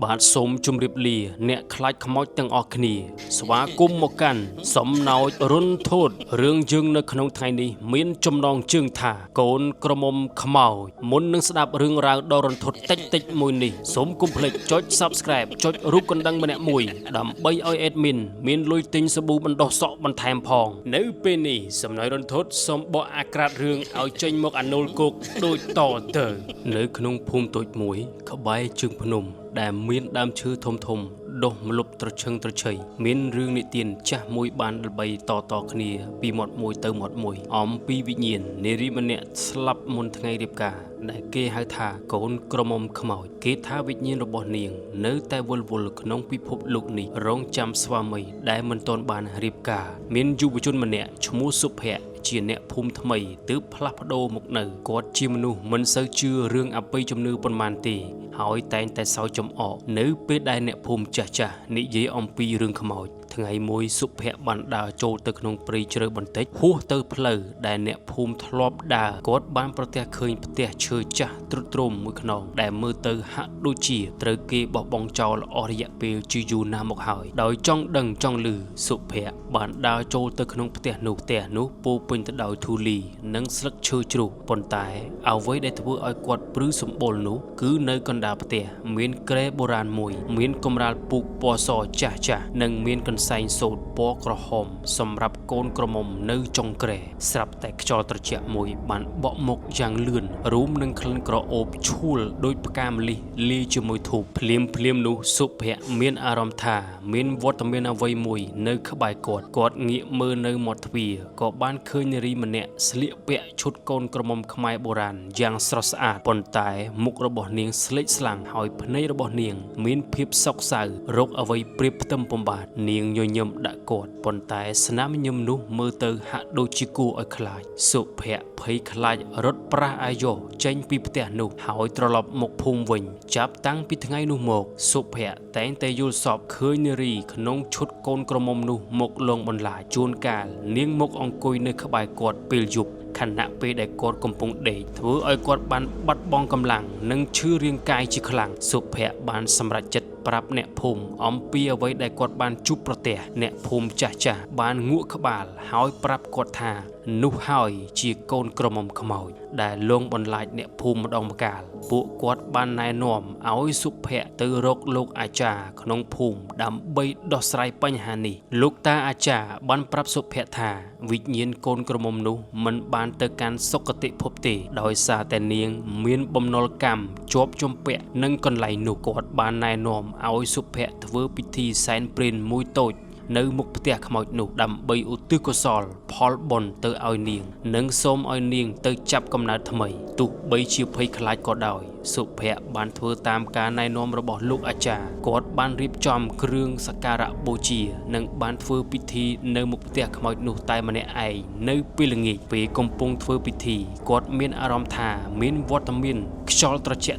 បាទសូមជម្រាបលាអ្នកខ្លាចខ្មោចទាំងអស់គ្នាស្វាគមន៍មកកាន់សំណោចរុនធូតរឿងយើងនៅក្នុងថ្ងៃនេះមានចំណងជើងថាកូនក្រមុំខ្មោចមុននឹងស្ដាប់រឿងរ៉ាវដ៏រន្ធត់តិចមួយនេះសូមកុំភ្លេចចុច Subscribe ចុចរូបកណ្ដឹងម្នាក់មួយដើម្បីឲ្យ Admin មានលុយទិញសាប៊ូបណ្ដោះសក់បន្ថែមផងនៅពេលនេះសំណោចរុនធូតសូមបកអាក្រាតរឿងឲ្យចេញមកអានុលគោកដូចតទៅនៅក្នុងភូមិតូចមួយក្បែរជើងភ្នំដែលមានដើមឈើធំដុះម្លប់ត្រឈឹងត្រឈៃមានរឿងនិទានចាស់មួយបានល្បីតគ្នាពីមាត់មួយទៅមាត់មួយអំពីវិញ្ញាណនារីម្នាក់ស្លាប់មុនថ្ងៃរៀបការដែលគេហៅថាកូនក្រមុំខ្មោចគេថាវិញ្ញាណរបស់នាងនៅតែវិលវល់ក្នុងពិភពលោកនេះរងចាំស្វាមីដែលមិនទាន់បានរៀបការមានយុវជនម្នាក់ឈ្មោះសុភ័ក្រជាអ្នកភូមិថ្មីទើបផ្លាស់ប្ដូរមកនៅគាត់ជាមនុស្សមិនសូវជឿរឿងអបិយជំនឿប៉ុន្មានទេហើយតែងតែសើចចំអកនៅពេលដែលអ្នកភូមិចាស់និយាយអំពីរឿងខ្មោចថ្ងៃមួយសុភ័ក្របានដើរចូលទៅក្នុងព្រៃជ្រៅបន្តិចហួសទៅផ្លូវដែលអ្នកភូមិធ្លាប់ដើរគាត់បានប្រទះឃើញផ្ទះឈើចាស់ទ្រុឌទ្រោមមួយខ្នងដែលមើលទៅហាក់ដូចជាត្រូវគេបោះបង់ចោលអស់រយៈពេលជាយូរណាស់មកហើយដោយចង់ដឹងចង់ឮសុភ័ក្របានដើរចូលទៅក្នុងផ្ទះនោះពោពេញទៅដោយធូលីនិងស្លឹកឈើជ្រុះប៉ុន្តែអ្វីដែលធ្វើឲ្យគាត់ព្រឺសម្បុរនោះគឺនៅកណ្ដាលផ្ទះមានគ្រែបុរាណមួយមានកម្រាលពូកពណ៌សចាស់និងមានកន្សែងសូត្រពណ៌ក្រហមសម្រាប់កូនក្រមុំនៅចុងគ្រែស្រាប់តែខ្យល់ត្រជាក់មួយបានបក់មកយ៉ាងលឿនរួមនឹងក្លិនក្រអូបឈួលដោយផ្កាម្លិះលាយជាមួយធូបភ្លាមនោះសុភ័ក្រមានអារម្មណ៍ថាមានវត្តមានអ្វីមួយនៅក្បែរគាត់ងាកមើលនៅមាត់ទ្វារក៏បានឃើញនារីម្នាក់ស្លៀកពាក់ឈុតកូនក្រមុំខ្មែរបុរាណយ៉ាងស្រស់ស្អាតប៉ុន្តែមុខរបស់នាងស្លេកស្លាំងហើយភ្នែករបស់នាងមានភាពសោកសៅរកអ្វីប្រៀបផ្ទឹមពំបាទនាងញញឹមដាក់គាត់ប៉ុន្តែស្នាមញញឹមនោះមើលទៅហាក់ដូចជាគួរឲ្យខ្លាចសុភ័ក្រភ័យខ្លាចរត់ប្រាសអាយ៉ោចេញពីផ្ទះនោះហើយត្រឡប់មកភូមិវិញចាប់តាំងពីថ្ងៃនោះមកសុភ័ក្រតែងតែយល់សប្តិឃើញនារីក្នុងឈុតកូនក្រមុំនោះមកលងបន្លាចជួនកាលនាងមកអង្គុយនៅក្បែរគាត់ពេលយប់ខណៈពេលដែលគាត់កំពុងដេកធ្វើឲ្យគាត់បានបាត់បង់កម្លាំងនិងឈឺរាងកាយជាខ្លាំងសុភ័ក្របានសម្រេចចិត្តប្រាប់អ្នកភូមិអំពីអ្វីដែលគាត់បានជួបប្រទះអ្នកភូមិចាស់បានងក់ក្បាលហើយប្រាប់គាត់ថានោះហើយជាកូនក្រមុំខ្មោចដែលលងបន្លាចអ្នកភូមិម្ដងម្កាលពួកគាត់បានណែនាំឲ្យសុភ័ក្រទៅរកលោកអាចារ្យក្នុងភូមិដើម្បីដោះស្រាយបញ្ហានេះលោកតាអាចារ្យបានប្រាប់សុភ័ក្រថាវិញ្ញាណកូនក្រមុំនោះមិនបានទៅកាន់សុគតិភពទេដោយសារតែនាងមានបំណុលកម្មជាប់ជំពាក់នឹងកន្លែងនោះគាត់បានណែនាំឲ្យសុភ័ក្រធ្វើពិធីសែនព្រេនមួយតូចនៅមុខផ្ទះខ្មោចនោះដើម្បីឧទ្ទិសកុសលផលបុណ្យទៅឲ្យនាងនិងសូមឲ្យនាងទៅចាប់កំណើតថ្មីទោះបីជាភ័យខ្លាចក៏ដោយសុភ័ក្របានធ្វើតាមការណែនាំរបស់លោកអាចារ្យគាត់បានរៀបចំគ្រឿងសក្ការៈបូជានិងបានធ្វើពិធីនៅមុខផ្ទះខ្មោចនោះតែម្នាក់ឯងនៅពេលល្ងាចពេលកំពុងធ្វើពិធីគាត់មានអារម្មណ៍ថាមានវត្តមានខ្យល់ត្រជាក់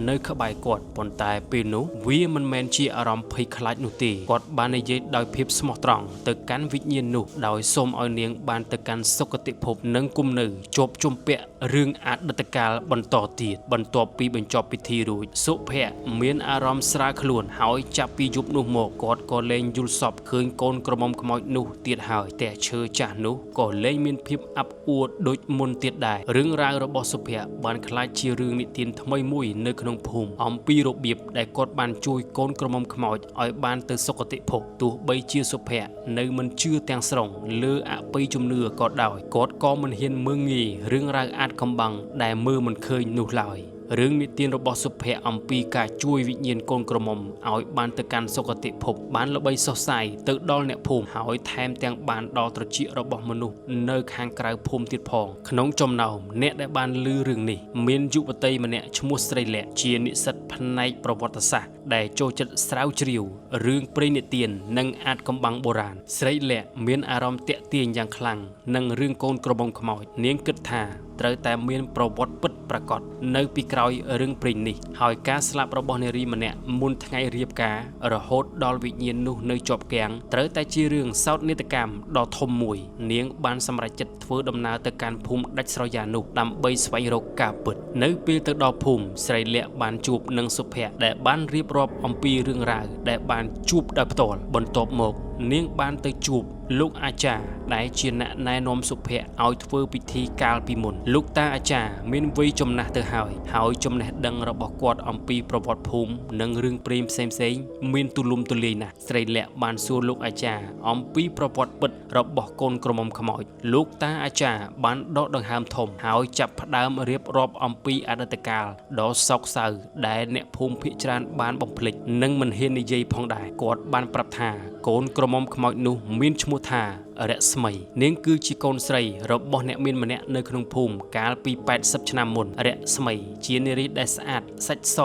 នៅក្បែរគាត់ប៉ុន្តែពេលនោះវាមិនមែនជាអារម្មណ៍ភ័យខ្លាចនោះទេគាត់បាននិយាយដោយភាពស្មោះត្រង់ទៅកាន់វិញ្ញាណនោះដោយសូមឲ្យនាងបានទៅកាន់សុគតិភពនិងគំនៅជាប់ជំពាក់រឿងអតីតកាលបន្តទៀតបន្ទាប់ពីបញ្ចប់ពិធីរួចសុភ័ក្រមានអារម្មណ៍ស្រាលខ្លួនហើយចាប់ពីយប់នោះមកគាត់ក៏លែងយល់សប្តិឃើញកូនក្រមុំខ្មោចនោះទៀតហើយតែឈើចាស់នោះក៏លែងមានភាពអាប់អួរដូចមុនទៀតដែររឿងរ៉ាវរបស់សុភ័ក្របានក្លាយជារឿងនិទានថ្មីមួយនៅក្នុងភូមិអំពីរបៀបដែលគាត់បានជួយកូនក្រមុំខ្មោចឲ្យបានទៅសុគតិភពទោះបីជាសុភ័ក្រនៅមិនជឿទាំងស្រុងលើអបិយជំនឿក៏ដោយគាត់ក៏មិនហ៊ានមើលងាយរឿងរ៉ាវអាថ៌កំបាំងដែលមើលមិនឃើញនោះឡើយរឿងនិទានរបស់សុភ័ក្រអំពីការជួយវិញ្ញាណកូនក្រមុំឲ្យបានទៅកាន់សុគតិភពបានល្បីសុសសាយទៅដល់អ្នកភូមិហើយថែមទាំងបានដល់ត្រចៀករបស់មនុស្សនៅខាងក្រៅភូមិទៀតផងក្នុងចំណោមអ្នកដែលបានឮរឿងនេះមានយុវតីម្នាក់ឈ្មោះស្រីលក្ខជានិស្សិតផ្នែកប្រវត្តិសាស្ត្រដែលចូលចិត្តស្រាវជ្រាវរឿងព្រេងនិទាននិងអាថ៌កំបាំងបុរាណស្រីលក្ខមានអារម្មណ៍ទាក់ទាញយ៉ាងខ្លាំងនឹងរឿងកូនក្រមុំខ្មោចនាងគិតថា ត្រូវតែមានប្រវត្តិពិតប្រាកដនៅពីក្រោយរឿងព្រេងនេះហើយការស្លាប់របស់នារីម្នាក់មុនថ្ងៃរៀបការរហូតដល់វិញ្ញាណនោះនៅជាប់គាំងត្រូវតែជារឿងសោកនាដកម្មដ៏ធំមួយនាងបានសម្រេចចិត្តធ្វើដំណើរទៅកាន់ភូមិដាច់ស្រយាលនោះដើម្បីស្វែងរកការពិតនៅពេលទៅដល់ភូមិស្រីលក្ខបានជួបនឹងសុភ័ក្រដែលបានរៀបរាប់អំពីរឿងរ៉ាវដែលបានជួបដោយផ្ទាល់បន្ទាប់មកនាងបានទៅជួបលោកអាចារ្យដែលជាអ្នកណែនាំសុភ័ក្រឲ្យធ្វើពិធីកាលពីមុនលោកតាអាចារ្យមានវ័យចំណាស់ទៅហើយចំណេះដឹងរបស់គាត់អំពីប្រវត្តិភូមិនិងរឿងព្រេងផ្សេងៗមានទូលំទូលាយណាស់ស្រីលក្ខបានសួរលោកអាចារ្យអំពីប្រវត្តិពិតរបស់កូនក្រមុំខ្មោចលោកតាអាចារ្យបានដកដង្ហើមធំហើយចាប់ផ្ដើមរៀបរាប់អំពីអតីតកាលដ៏សោកសៅដែលអ្នកភូមិភាគច្រើនបានបំភ្លេចនិងមិនហ៊ាននិយាយផងដែរគាត់បានប្រាប់ថាកូនក្រមុំខ្មោចនោះមានឈ្មោះថារស្មីនាងគឺជាកូនស្រីរបស់អ្នកមានម្នាក់នៅក្នុងភូមិកាលពី80ឆ្នាំមុនរស្មីជានារីដែលស្អាតសាច់ស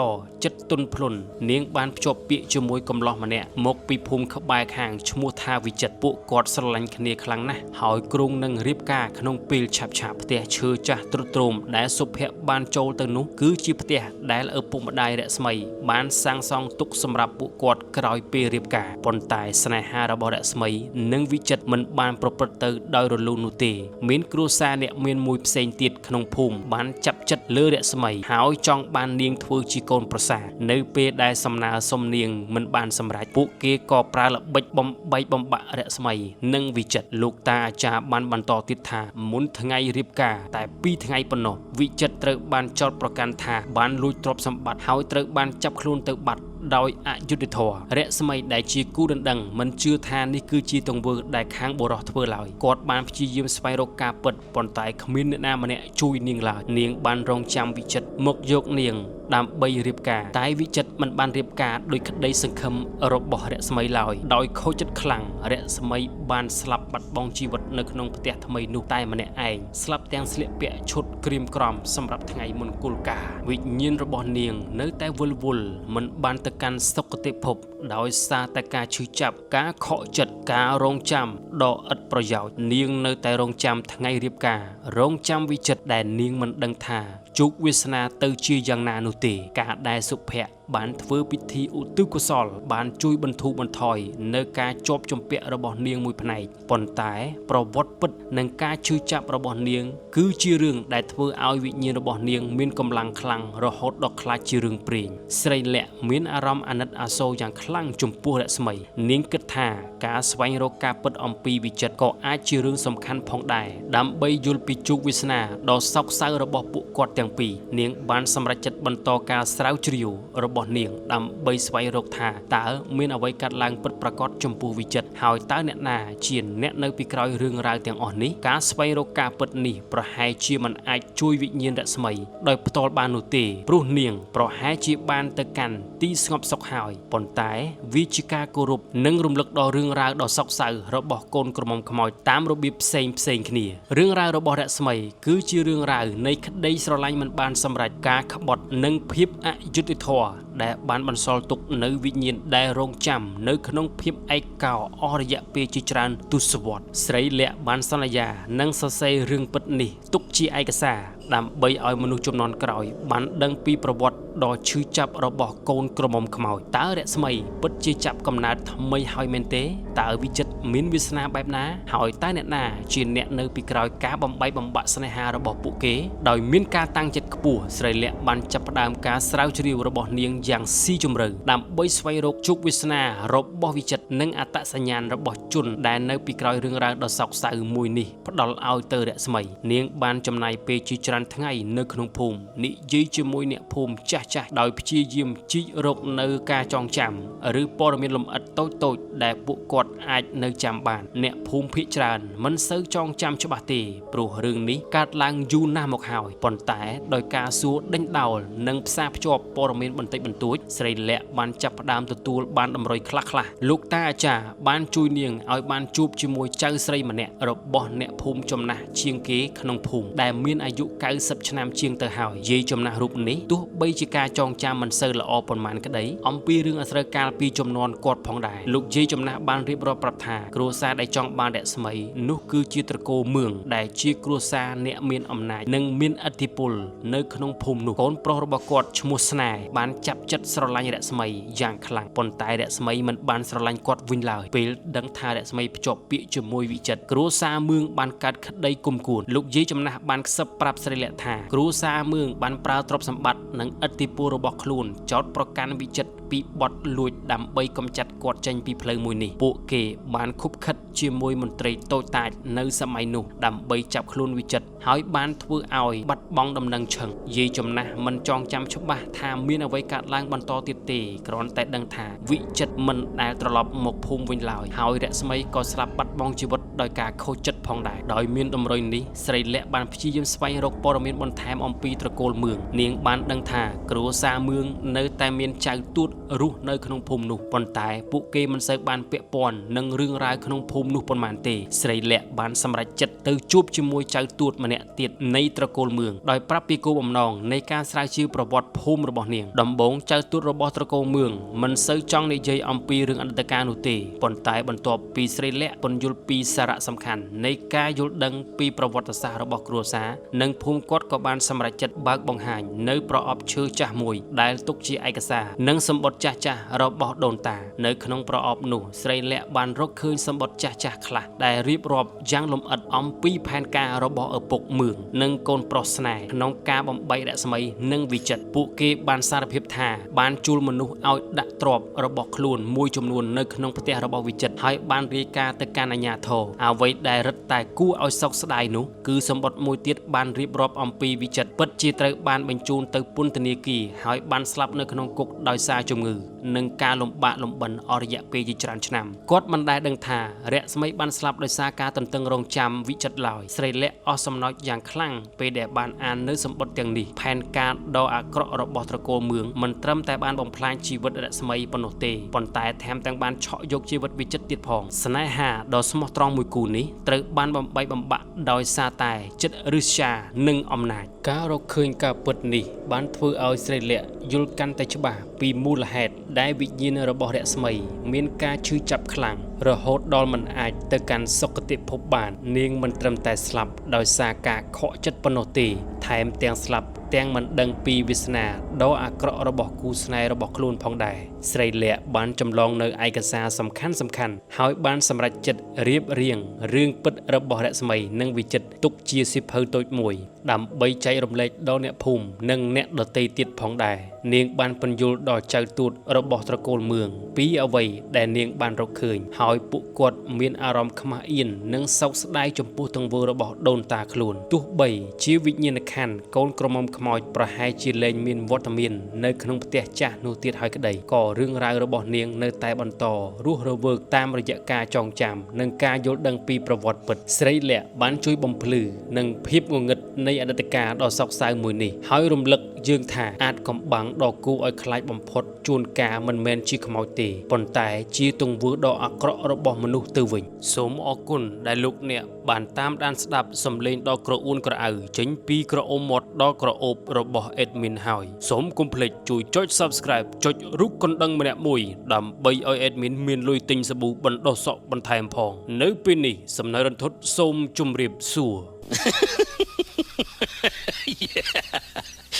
ចិត្តទន់ភ្លន់នាងបានភ្ជាប់ពាក្យជាមួយកំឡោះម្នាក់មកពីភូមិក្បែរខាងឈ្មោះថាវិចិត្រពួកគាត់ស្រឡាញ់គ្នាខ្លាំងណាស់ហើយគ្រោងនឹងរៀបការក្នុងពេលឆាប់ផ្ទះឈើចាស់ទ្រុឌទ្រោមដែលសុភ័ក្របានចូលទៅនោះគឺជាផ្ទះដែលឪពុកម្ដាយរស្មីបានសាងសង់ទុកសម្រាប់ពួកគាត់ក្រោយពេលរៀបការប៉ុន្តែស្នេហារបស់រស្មីនិងវិចិត្រមិនបានប្រព្រឹត្តទៅដោយរលូននោះទេមានគ្រួសារអ្នកមានមួយផ្សេងទៀតក្នុងភូមិបានចាប់ចិត្តលើរស្មីហើយចង់បាននាងធ្វើជាកូនប្រសារនៅពេលដែលសំណើសុំនាងមិនបានសម្រេចពួកគេក៏ប្រើល្បិចបំបែកបំបាក់រស្មីនិងវិចិត្រលោកតាអាចារ្យបានបន្តទៀតថាមុនថ្ងៃរៀបការតែ2ថ្ងៃប៉ុណ្ណោះវិចិត្រត្រូវបានចោទប្រកាន់ថាបានលួចទ្រព្យសម្បត្តិហើយត្រូវបានចាប់ខ្លួនទៅបាត់ដោយអយុត្តិធម៌រស្មីដែលជាគូដណ្ដឹងមិនជឿថានេះគឺជាទង្វើដែលខាងបុរសធ្វើឡើយគាត់បានព្យាយាមស្វែងរកការពិតប៉ុន្តែគ្មានអ្នកណាម្នាក់ជួយនាងឡើយនាងបានរងចាំវិចិត្រមកយកនាងដើម្បីរៀបការតែវិចិត្រមិនបានរៀបការដោយក្តីសង្ឃឹមរបស់រស្មីឡើយដោយខូចចិត្តខ្លាំងរស្មីបានស្លាប់បាត់បង់ជីវិតនៅក្នុងផ្ទះថ្មីនោះតែម្នាក់ឯងស្លាប់ទាំងស្លៀកពាក់ឈុតក្រៀមក្រំសម្រាប់ថ្ងៃមង្គលការវិញ្ញាណរបស់នាងនៅតែវិលវល់មិនបានទៅកាន់សុគតិភពដោយសារតែការឈឺចាប់ការខកចិត្តការរងចាំដ៏ឥតប្រយោជន៍នាងនៅតែរងចាំថ្ងៃរៀបការរងចាំវិចិត្រដែលនាងមិនដឹងថាជោគវាសនាទៅជាយ៉ាងណានោះទេការដែលសុភ័ក្របានធ្វើពិធីឧទ្ទិសកុសលបានជួយបន្ធូរបន្ថយនៅការជាប់ជំពាក់របស់នាងមួយផ្នែកប៉ុន្តែប្រវត្តិពិតនិងការឈឺចាប់របស់នាងគឺជារឿងដែលធ្វើឲ្យវិញ្ញាណរបស់នាងមានកម្លាំងខ្លាំងរហូតដល់ខ្លាចជារឿងព្រេងស្រីលក្ខមានអារម្មណ៍អាណិតអាសូរយ៉ាងខ្លាំងចំពោះរស្មីនាងគិតថាការស្វែងរកការពិតអំពីវិចិត្រក៏អាចជារឿងសំខាន់ផងដែរដើម្បីយល់ពីជោគវាសនាដ៏សោកសៅរបស់ពួកគាត់ទាំងពីរនាងបានសម្រេចចិត្តបន្តការស្រាវជ្រាវរបស់នាងដើម្បីស្វែងរកថាតើមានអ្វីកាត់ឡើងពិតប្រាកដចំពោះវិចិត្រហើយតើអ្នកណាជាអ្នកនៅពីក្រោយរឿងរ៉ាវទាំងអស់នេះការស្វែងរកការពិតនេះប្រហែលជាមិនអាចជួយវិញ្ញាណរស្មីដោយផ្ទាល់បាននោះទេព្រោះនាងប្រហែលជាបានទៅកាន់ទីស្ងប់សុខហើយប៉ុន្តែវាជាការគោរពនិងរំលឹកដល់រឿងរ៉ាវដ៏សោកសៅរបស់កូនក្រមុំខ្មោចតាមរបៀបផ្សេងគ្នារឿងរ៉ាវរបស់រស្មីគឺជារឿងរ៉ាវនៃក្តីស្រឡាញ់មិនបានសម្រេចការក្បត់និងភាពអយុត្តិធម៌ដែលបានបន្សល់ទុកនៅវិញ្ញាណដែលរងចាំនៅក្នុងភាពឯកោអស់រយៈពេលជាច្រើនទសវត្សរ៍ស្រីលក្ខបានសន្យានឹងសរសេររឿងពិតនេះទុកជាឯកសារដើម្បីឲ្យមនុស្សជំនាន់ក្រោយបានដឹងពីប្រវត្តិដ៏ឈឺចាប់របស់កូនក្រមុំខ្មោចតើរស្មីពិតជាចាប់កំណើតថ្មីហើយមែនទេតើវិចិត្រមានវាសនាបែបណាហើយតើអ្នកណាជាអ្នកនៅពីក្រោយការបំបែកបំបាក់ស្នេហារបស់ពួកគេដោយមានការតាំងចិត្តខ្ពស់ស្រីលក្ខបានចាប់ផ្ដើមការស្រាវជ្រាវរបស់នាងយ៉ាងស៊ីជម្រៅដើម្បីស្វែងរកជោគវាសនារបស់វិចិត្រនិងអត្តសញ្ញាណរបស់ជនដែលនៅពីក្រោយរឿងរ៉ាវដ៏សោកសៅមួយនេះផ្ដល់ឲ្យទៅរស្មីនាងបានចំណាយពេលជាច្រើនថ្ងៃនៅក្នុងភូមិនិយាយជាមួយអ្នកភូមិចាស់ដោយព្យាយាមជីករកនៅការចងចាំឬព័ត៌មានលម្អិតតូចដែលពួកគាត់អាចនៅចាំបានអ្នកភូមិភាគច្រើនមិនសូវចងចាំច្បាស់ទេព្រោះរឿងនេះកើតឡើងយូរណាស់មកហើយប៉ុន្តែដោយការសួរដេញដោលនិងផ្សារភ្ជាប់ព័ត៌មានបន្តិចបន្តួចស្រីលក្ខបានចាប់ផ្ដើមទទួលបានតម្រុយខ្លះលោកតាអាចារ្យបានជួយនាងឲ្យបានជួបជាមួយចៅស្រីម្នាក់របស់អ្នកភូមិចំណាស់ជាងគេក្នុងភូមិដែលមានអាយុ 90ឆ្នាំជាងទៅហើយយាយចំណាស់រូបនេះទោះបីជាការចងចាំមិនសូវល្អប៉ុន្មានក្តីអំពីរឿងអាស្រូវកាលពីចំនួនគាត់ផងដែរលោកយាយចំណាស់បានរៀបរាប់ប្រាប់ថាគ្រួសារដែលចង់បានរស្មីនោះគឺជាត្រកូលមឿងដែលជាគ្រួសារអ្នកមានអំណាចនិងមានឥទ្ធិពលនៅក្នុងភូមិនោះកូនប្រុសរបស់គាត់ឈ្មោះស្នេហ៍បានចាប់ចិត្តស្រឡាញ់រស្មីយ៉ាងខ្លាំងប៉ុន្តែរស្មីមិនបានស្រឡាញ់គាត់វិញឡើយពេលដឹងថារស្មីភ្ជាប់ពាក្យជាមួយវិចិត្រគ្រួសារមឿងបានកាត់ក្តីគុំគួនលោកយាយចំណាស់បានខ្សឹបប្រាប់ស្រីលក្ខថាគ្រួសារមឿងបានប្រើទ្រព្យសម្បត្តិនិងឥទ្ធិពលរបស់ខ្លួនចោទប្រកាន់វិចិត្រពីបទលួចដើម្បីកម្ចាត់គាត់ចេញពីផ្លូវមួយនេះពួកគេបានខុបខិតជាមួយមន្ត្រីតូចតាចនៅសម័យនោះដើម្បីចាប់ខ្លួនវិចិត្រហើយបានធ្វើឲ្យបាត់បង់ដំណឹងឈឹងយាយចំណាស់មិនចងចាំច្បាស់ថាមានអ្វីកើតឡើងបន្តទៀតទេគ្រាន់តែដឹងថាវិចិត្រមិនដែលត្រឡប់មកភូមិវិញឡើយហើយរស្មីក៏ស្លាប់បាត់បង់ជីវិតដោយការខូចចិត្តផងដែរដោយមានដំរុញនេះស្រីលក្ខបានព្យាយាមស្វែងរកព័ត៌មានបន្ថែមអំពីត្រកូលមឿងនាងបានដឹងថាគ្រួសារមឿងនៅតែមានចៅទួតរស់នៅក្នុងភូមិនោះប៉ុន្តែពួកគេមិនសូវបានពាក់ព័ន្ធនឹងរឿងរ៉ាវក្នុងភូមិនោះប៉ុន្មានទេស្រីលក្ខបានសម្រេចចិត្តទៅជួបជាមួយចៅទួតម្នាក់ទៀតនៃត្រកូលមឿងដោយប្រាប់ពីគោលបំណងនៃការស្រាវជ្រាវប្រវត្តិភូមិរបស់នាងដំបូងចៅទួតរបស់ត្រកូលមឿងមិនសូវចង់និយាយអំពីរឿងអតីតកាលនោះទេប៉ុន្តែបន្ទាប់ពីស្រីលក្ខពន្យល់ពីសារៈសំខាន់នៃការយល់ដឹងពីប្រវត្តិសាស្ត្ររបស់គ្រួសារនិងភូមិគាត់ក៏បានសម្រេចចិត្តបើកបង្ហាញនៅប្រអប់ឈើចាស់មួយដែលទុកជាឯកសារនិងសម្បត្តិចាស់ៗរបស់ដូនតានៅក្នុងប្រអប់នោះស្រីលក្ខបានរកឃើញសម្បត្តិចាស់ៗខ្លះដែលរៀបរាប់យ៉ាងលម្អិតអំពីផែនការរបស់ឪពុកមឿងនិងកូនប្រុសស្នេហ៍ក្នុងការបំបីរស្មីនិងវិចិត្រពួកគេបានសារភាពថាបានជួលមនុស្សឲ្យដាក់ទ្រព្យរបស់ខ្លួនមួយចំនួននៅក្នុងផ្ទះរបស់វិចិត្រហើយបានរាយការណ៍ទៅកាន់អាជ្ញាធរអ្វីដែលរឹតតែគួរឲ្យសោកស្ដាយនោះគឺសម្បត្តិមួយទៀតបានរៀបរាប់អំពីវិចិត្រពិតជាត្រូវបានបញ្ជូនទៅពន្ធនាគារហើយបានស្លាប់នៅក្នុងគុកដោយសារជំងឺនិងការលំបាកលំបិនអស់រយៈពេលជាច្រើនឆ្នាំគាត់មិនដែលដឹងថារស្មីបានស្លាប់ដោយសារការទន្ទឹងរង់ចាំវិចិត្រឡើយស្រីលក្ខអស់សំណោចយ៉ាងខ្លាំងពេលដែលបានអាននៅសម្បត្តិទាំងនេះផែនការដ៏អាក្រក់របស់ត្រកូលមឿងមិនត្រឹមតែបានបំផ្លាញជីវិតរស្មីប៉ុណ្ណោះទេប៉ុន្តែថែមទាំងបានឆក់យកជីវិតវិចិត្រទៀតផងស្នេហាដ៏ស្មោះត្រង់មួយគូនេះត្រូវបានបំបីបំបាក់ដោយសារតែចិត្តឫស្យានិងអំណាចការរកឃើញការពិតនេះបានធ្វើឲ្យស្រីលក្ខយល់កាន់តែច្បាស់ពីមូលហេតុដែលវិញ្ញាណរបស់រស្មីមានការឈឺចាប់ខ្លាំងរហូតដល់មិនអាចទៅកាន់សុគតិភពបាននាងមិនត្រឹមតែស្លាប់ដោយសារការខកចិត្តប៉ុណ្ណោះទេថែមទាំងស្លាប់ទាំងមិនដឹងពីវាសនាដ៏អាក្រក់របស់គូស្នេហ៍របស់ខ្លួនផងដែរស្រីលក្ខបានចម្លងនៅឯកសារសំខាន់ហើយបានសម្រេចចិត្តរៀបរៀងរឿងពិតរបស់រស្មីនិងវិចិត្រទុកជាសៀវភៅតូចមួយដើម្បីចែករំលែកដល់អ្នកភូមិនិងអ្នកដទៃទៀតផងដែរនាងបានពន្យល់ដល់ចៅទួតរបស់ត្រកូលមឿងពីអ្វីដែលនាងបានរកឃើញហើយពួកគាត់មានអារម្មណ៍ខ្មាស់អៀននិងសោកស្ដាយចំពោះទង្វើរបស់ដូនតាខ្លួនទោះបីជាវិញ្ញាណក្ខន្ធកូនក្រមុំខ្មោចប្រហែលជាលែងមានវត្តមាននៅក្នុងផ្ទះចាស់នោះទៀតហើយក្តីក៏រឿងរ៉ាវរបស់នាងនៅតែបន្តរស់រវើកតាមរយៈការចងចាំនិងការយល់ដឹងពីប្រវត្តិពិតស្រីលក្ខបានជួយបំភ្លឺនិងភាពងងឹតនៃអតីតកាលដ៏សោកសៅមួយនេះហើយរំលឹកយើងថាអាចកំបាំងដ៏គួរឲ្យខ្លាចបំផុតជួនកាលមិនមែនជាខ្មោចទេប៉ុន្តែជាទង្វើដ៏អាក្រក់របស់មនុស្សទៅវិញសូមអរគុណដែលលោកអ្នកបានតាមដានស្ដាប់សំឡេងដ៏ក្រអួនក្រអៅចេញពីក្រអូបមាត់ដ៏ក្រអូបរបស់ Admin ហើយសូមកុំភ្លេចជួយចុច Subscribe ចុចរូបកណ្ដឹងម្នាក់មួយដើម្បីឲ្យ Admin មានលុយទិញសាប៊ូបណ្ដុះសក់បន្ថែមផងនៅពេលនេះសំណើរន្ធត់សូមជម្រាបសួរ